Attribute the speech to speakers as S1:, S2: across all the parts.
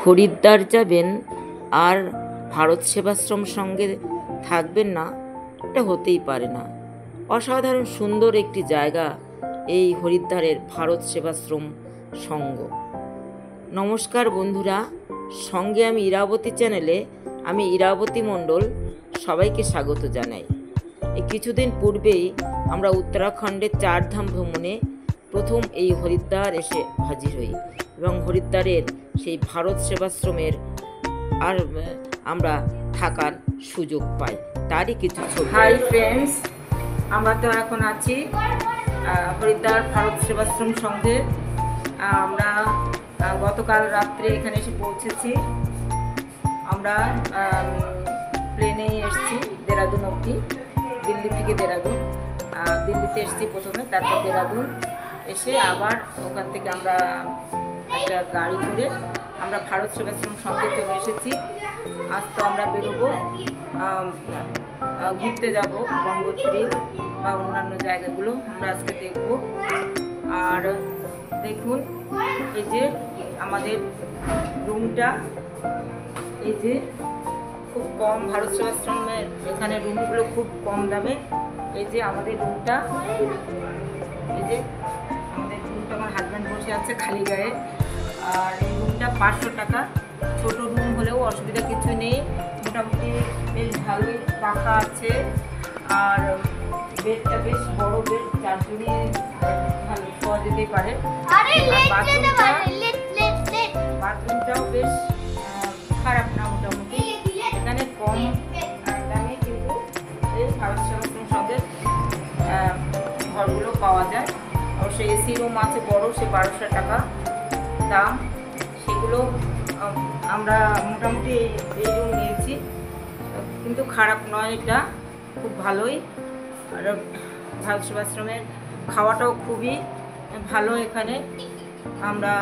S1: হরিদ্বার যাবেন আর ভারত সেবাশ্রম সঙ্গে থাকবেন না, এটা হতেই পারে না। অসাধারণ সুন্দর একটি জায়গা এই হরিদ্বারের ভারত সেবাশ্রম সঙ্গ। নমস্কার বন্ধুরা, সঙ্গে আমি ইরাবতী চ্যানেলে আমি ইরাবতী মণ্ডল সবাইকে স্বাগত জানাই। এই কিছুদিন পূর্বেই আমরা উত্তরাখণ্ডের চারধাম ভ্রমণে প্রথম এই হরিদ্বার এসে হাজির হই এবং হরিদ্বারের সেই ভারত সেবাশ্রমের আর আমরা থাকার সুযোগ পাই, তারই কিছু ছবি। হাই ফ্রেন্ডস, আমরা তো এখন আছি হরিদ্বার ভারত সেবাশ্রম সঙ্গে। আমরা গতকাল রাত্রে এখানে এসে পৌঁছেছি। আমরা প্লেনে এসেছি দেরাদুন অবধি, দিল্লি থেকে দেরাদুন। দিল্লিতে এসেছি প্রথমে, তারপর দেরাদুন এসে আবার ওখান থেকে আমরা একটা গাড়ি করে আমরা ভারত সেবাশ্রম সঙ্গে চলে এসেছি। আজ তো আমরা বেরোবো, ঘুরতে যাব গঙ্গোত্রী বা অন্যান্য জায়গাগুলো আমরা আজকে দেখব। আর দেখুন, এই যে আমাদের রুমটা, এই যে খুব কম ভারত সেবাশ্রমের এখানে রুমগুলো খুব কম দামে। এই যে আমাদের রুমটা, এই যে আমাদের রুমটা, আমার হাজব্যান্ড বসে আছে খালি গায়ে। আর এই রুমটা 500 টাকা। ছোট রুম হলেও অসুবিধা কিছু নেই, মোটামুটি বেশ ভালোই পাখা আছে। আর বেডটা বেশ বড় বেড, 4 জনই ভালো শোয়া যেতেই পারে। বাথরুমটাও বেশ খারাপ না, মোটামুটি। এখানে কম দামে কিন্তু এই ভারত সেবাশ্রম সঙ্গে ঘরগুলো পাওয়া যায়। অবশ্যই এসি রুম আছে বড়, সে 1200 টাকা দাম। সেগুলো আমরা মোটামুটি এই রুম নিয়েছি, কিন্তু খারাপ নয়, এটা খুব ভালোই। আর ভারত সেবাশ্রমের খাওয়াটাও খুবই ভালো এখানে। আমরা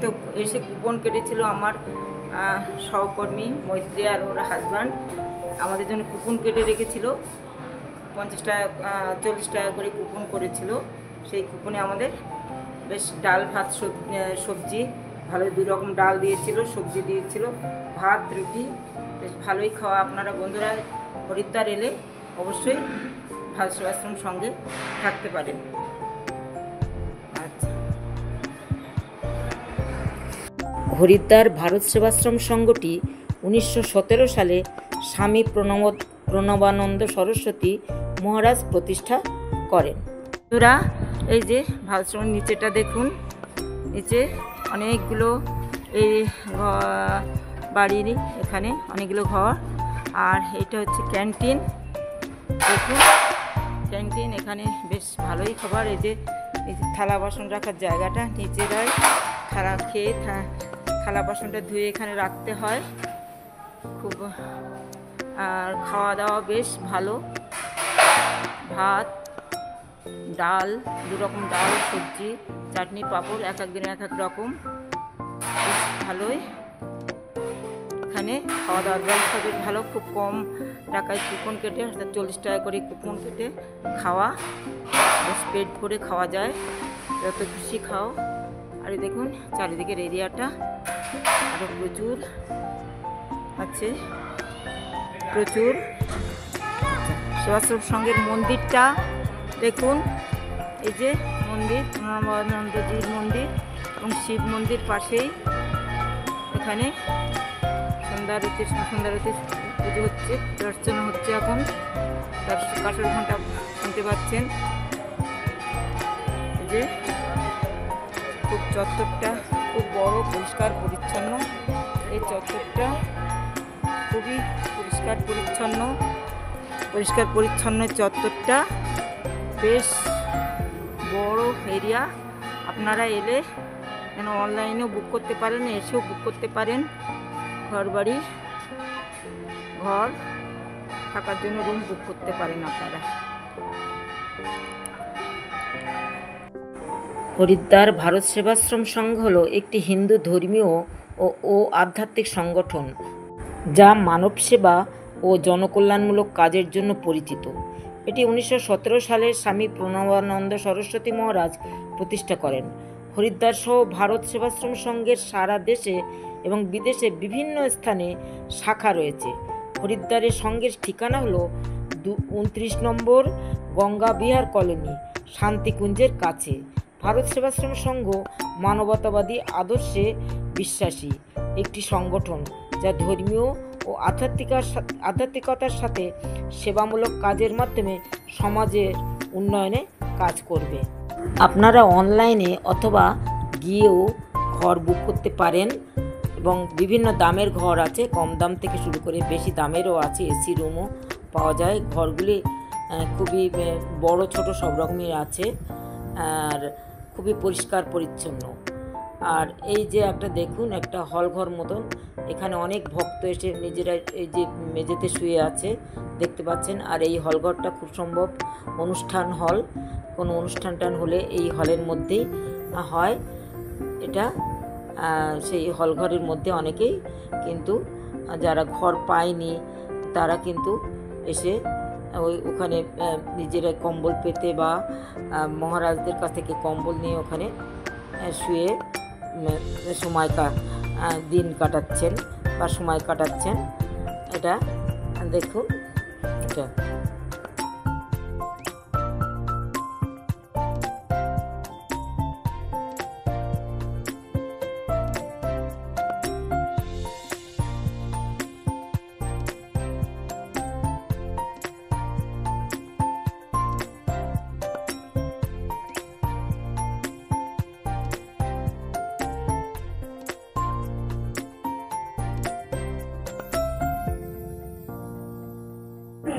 S1: তো এসে কুপন কেটেছিল আমার সহকর্মী মৈত্রী আর ওর হাজব্যান্ড, আমাদের জন্য কুপন কেটে রেখেছিল। 50 টাকা 40 টাকা করে কুপন করেছিল। সেই কুপনে আমাদের বেশ ডাল ভাত সবজি ভালো, 2 রকম ডাল দিয়েছিল, সবজি দিয়েছিল, ভাত রুটি, বেশ ভালোই খাওয়া। আপনারা বন্ধুরা হরিদ্বার এলে অবশ্যই ভারত সেবাশ্রম সঙ্গে থাকতে পারেন। আচ্ছা, হরিদ্বার ভারত সেবাশ্রম সংঘটি 1917 সালে স্বামী প্রণবানন্দ সরস্বতী মহারাজ প্রতিষ্ঠা করেন। বন্ধুরা, এই যে ভারত সেবাশ্রমের নিচেটা দেখুন, নিচে অনেকগুলো এই বাড়ির, এখানে অনেকগুলো ঘর। আর এটা হচ্ছে ক্যান্টিন, দেখুন ক্যান্টিন। এখানে বেশ ভালোই খাবার। এই যে থালা বাসন রাখার জায়গাটা, নিজেরাই থালা খেয়ে থালা বাসনটা ধুয়ে এখানে রাখতে হয় খুব। আর খাওয়া দাওয়া বেশ ভালো, ভাত ডাল, 2 রকম ডাল, সবজি, চাটনি, পাঁপড়, এক এক দিনে এক এক রকম, বেশ ভালোই এখানে খাওয়া দাওয়ার ব্যবস্থা বেশ ভালো। খুব কম টাকায় কুপন কেটে, অর্থাৎ 40 টাকা করে কুপন কেটে খাওয়া, বেশ পেট ভরে খাওয়া যায়, যত খুশি খাও। আর দেখুন চারিদিকের এরিয়াটা আরও প্রচুর আছে, প্রচুর। সেবাশ্রম সঙ্গের মন্দিরটা দেখুন, এই যে মন্দির, প্রণবানন্দজির মন্দির এবং শিব মন্দির পাশেই। এখানে সন্ধ্যারতি পুজো হচ্ছে, অর্চনা হচ্ছে এখন, তার কাঁসর ঘণ্টা শুনতে পাচ্ছেন। এই যে খুব চত্বরটা খুব বড়, পরিষ্কার পরিচ্ছন্ন। এই চত্বরটা খুবই পরিষ্কার পরিচ্ছন্ন চত্বরটা, বেশ বড় এরিয়া। আপনারা এলে যেন অনলাইনেও বুক করতে পারেন, এসেও বুক করতে পারেন। ঘর থাকার জন্য রুম বুক করতে পারেন আপনারা। হরিদ্বার ভারত সেবাশ্রম সংঘ হলো একটি হিন্দু ধর্মীয় ও আধ্যাত্মিক সংগঠন, যা মানব সেবা ও জনকল্যাণমূলক কাজের জন্য পরিচিত। এটি 1917 সালে স্বামী প্রণবানন্দ সরস্বতী মহারাজ প্রতিষ্ঠা করেন। হরিদ্বার সহ ভারত সেবাশ্রম সংঘের সারা দেশে এবং বিদেশে বিভিন্ন স্থানে শাখা রয়েছে। হরিদ্বারের সংঘের ঠিকানা হলো 29 নম্বর গঙ্গা বিহার কলোনি, শান্তিকুঞ্জের কাছে। ভারত সেবাশ্রম সংঘ মানবতাবাদী আদর্শে বিশ্বাসী একটি সংগঠন, যা ধর্মীয় ও আধ্যাত্মিকতার সাথে সেবামূলক কাজের মাধ্যমে সমাজের উন্নয়নে কাজ করবে। আপনারা অনলাইনে অথবা গিয়েও ঘর বুক করতে পারেন এবং বিভিন্ন দামের ঘর আছে, কম দাম থেকে শুরু করে বেশি দামেরও আছে, এসি রুমও পাওয়া যায়। ঘরগুলি খুবই বড় ছোট সব রকমের আছে আর খুবই পরিষ্কার পরিচ্ছন্ন। আর এই যে একটা দেখুন, একটা হল ঘর মতন, এখানে অনেক ভক্ত এসে নিজেরা এই যে মেঝেতে শুয়ে আছে দেখতে পাচ্ছেন। আর এই হলঘরটা খুব সম্ভব অনুষ্ঠান হল, কোনো অনুষ্ঠান হলে এই হলের মধ্যেই হয় এটা। সেই হলঘরের মধ্যে অনেকেই কিন্তু যারা ঘর পায়নি তারা কিন্তু এসে ওখানে নিজেরা কম্বল পেতে বা মহারাজদের কাছ থেকে কম্বল নিয়ে ওখানে শুয়ে দিন কাটাচ্ছেন বা সময় কাটাচ্ছেন। এটা দেখুন, এটা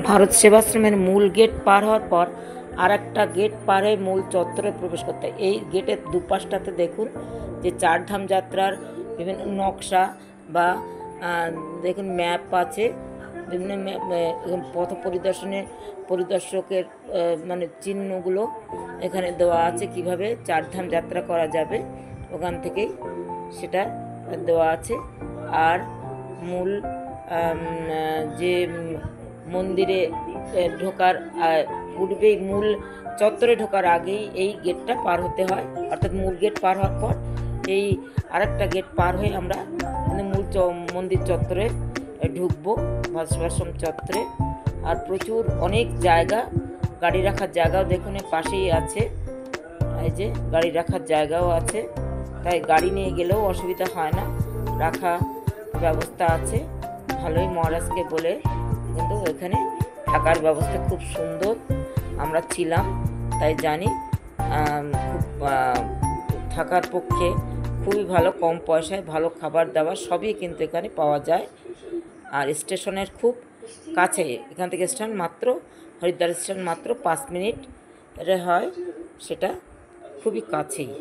S1: ভারত সেবাশ্রমের মূল গেট পার হওয়ার পর আর একটা গেট পার হয়ে মূল চত্বরে প্রবেশ করতে হয়। এই গেটের দুপাশটাতে দেখুন যে চারধাম যাত্রার বিভিন্ন নকশা বা দেখুন ম্যাপ আছে, বিভিন্ন পথ পরিদর্শকের মানে চিহ্নগুলো এখানে দেওয়া আছে, কিভাবে চারধাম যাত্রা করা যাবে ওখান থেকেই সেটা দেওয়া আছে। আর মূল যে মন্দিরে ঢোকার পূর্বেই, মূল চত্বরে ঢোকার আগেই এই গেটটা পার হতে হয়, অর্থাৎ মূল গেট পার হওয়ার পর এই আরেকটা গেট পার হয়ে আমরা মূল মন্দির চত্বরে ঢুকবো, ভারতসেবাশ্রম চত্বরে। আর প্রচুর অনেক জায়গা, গাড়ি রাখার জায়গাও দেখুন পাশেই আছে, এই যে গাড়ি রাখার জায়গাও আছে, তাই গাড়ি নিয়ে গেলেও অসুবিধা হয় না, রাখা ব্যবস্থা আছে ভালোই। মহারাজকে বলে কিন্তু এখানে থাকার ব্যবস্থা খুব সুন্দর, আমরা ছিলাম তাই জানি, খুব থাকার পক্ষে খুবই ভালো, কম পয়সায় ভালো খাবার দাবার সবই কিন্তু এখানে পাওয়া যায়। আর স্টেশনের খুব কাছে, এখান থেকে স্টেশন মাত্র, হরিদ্বার স্টেশন মাত্র 5 মিনিট হয়, সেটা খুবই কাছেই।